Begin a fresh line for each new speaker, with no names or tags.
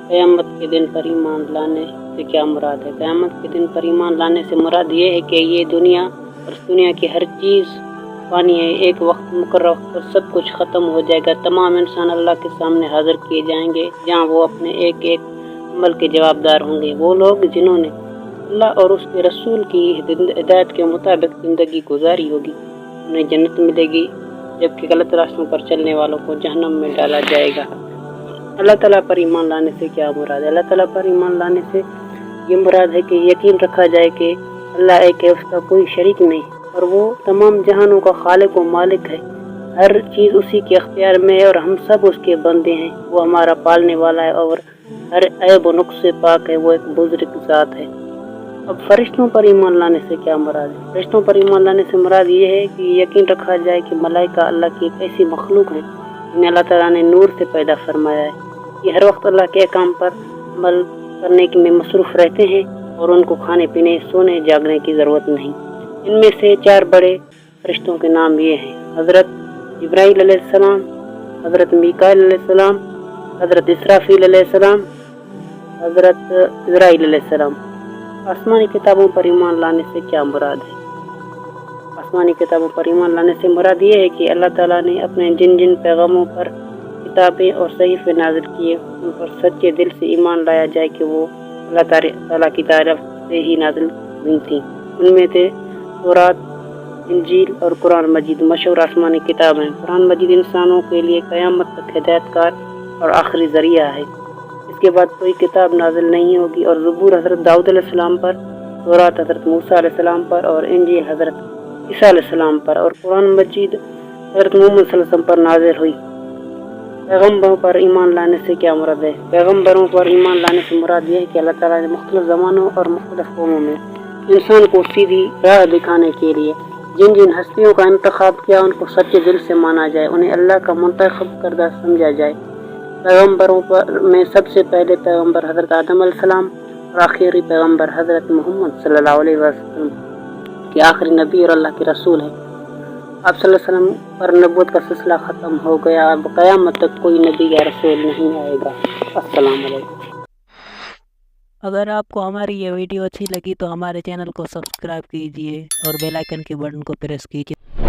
क़यामत के दिन पर ईमान लाने से क्या मुराद है? क़यामत के दिन पर ईमान लाने से मुराद ये है कि ये दुनिया और इस दुनिया की हर चीज़ फ़ानी है। एक वक्त मुकर्रर वक्त पर सब कुछ ख़त्म हो जाएगा। तमाम इंसान अल्लाह के सामने हाज़िर किए जाएंगे, जहाँ वो अपने एक एक अमल के जवाबदार होंगे। वो लोग जिन्होंने अल्लाह और उसके रसूल की हिदायत के मुताबिक ज़िंदगी गुजारी होगी, उन्हें जन्नत मिलेगी, जबकि गलत रास्तों पर चलने वालों को जहन्नम में डाला जाएगा। अल्लाह ताला पर ईमान लाने से क्या मुराद है? अल्लाह ताला पर ईमान लाने से ये मुराद है कि यकीन रखा जाए कि अल्लाह एक है, उसका कोई शरीक नहीं, और वो तमाम जहानों का खालिक व मालिक है। हर चीज़ उसी के अख्तियार में है और हम सब उसके बंदे हैं। वो हमारा पालने वाला है और हर ऐब व नुक्स से पाक है। वो एक बुज़ुर्ग ज़ात है। अब फरिश्तों पर ईमान लाने से क्या मुराद है? फरिश्तों पर ईमान लाने से मुराद ये है कि यकीन रखा जाए कि मलाइका अल्लाह की एक ऐसी मखलूक है जिन्हें अल्लाह ताला ने नूर से पैदा फरमाया है। ये हर वक्त अल्लाह के काम पर अमल करने में मसरूफ़ रहते हैं और उनको खाने पीने, सोने, जागने की ज़रूरत नहीं। इनमें से 4 बड़े फरिश्तों के नाम ये हैं: हज़रत जिब्राईल अलैहिस्सलाम, हज़रत मीकाईल अलैहिस्सलाम, हज़रत इसराफील अलैहिस्सलाम, हज़रत इज़राईल अलैहिस्सलाम। आसमानी किताबों पर ईमान लाने से क्या मुराद है? आसमानी किताबों पर ईमान लाने से मुराद ये है कि अल्लाह ताला ने अपने जिन जिन पैगामों पर किताबें और सहीफ़े नाज़िल किए, उन पर सच्चे दिल से ईमान लाया जाए कि वो अल्लाह ताला की तरफ से ही नाज़िल हुई थी। उनमें थे तौरात, इंजील और कुरान मजीद मशहूर आसमानी किताब हैं। कुरान मजीद इंसानों के लिए क़यामत तक हिदायतकार और आखिरी ज़रिया है। इसके बाद कोई किताब नाज़िल नहीं होगी। और ज़बूर हज़रत दाऊद अलैहिस्सलाम पर, तौरात हज़रत मूसा अलैहिस्सलाम पर और इंजील हज़रत ईसा अलैहिस्सलाम पर और कुरान मजीद हज़रत मुहम्मद सल्लल्लाहु अलैहि वसल्लम पर नाज़िल हुई। पैगम्बरों पर ईमान लाने से क्या मुराद है? पैगम्बरों पर ईमान लाने से मुराद यह है कि अल्लाह ताला ने मुख्तलिफ ज़मानों और मुख्तलिफ कौमों में इंसान को सीधी राह दिखाने के लिए जिन जिन हस्तियों का इंतखाब किया, उनको सच्चे दिल से माना जाए, उन्हें अल्लाह का मुंतखब करदा समझा जाए। पैगम्बरों पर में सबसे पहले पैगम्बर हज़रत आदम अलैहिस्सलाम और आखिरी पैगम्बर हज़रत मुहम्मद सल्लल्लाहु अलैहि वसल्लम के आखिरी नबी और अल्लाह के रसूल हैं। आप सल्लल्लाहु अलैहि वसल्लम पर नबूवत का सिलसिला ख़त्म हो गया। अब क़यामत तक कोई नबी या रसूल नहीं आएगा। अस्सलाम वालेकुम।
अगर आपको हमारी ये वीडियो अच्छी लगी तो हमारे चैनल को सब्सक्राइब कीजिए और बेल आइकन के बटन को प्रेस कीजिए।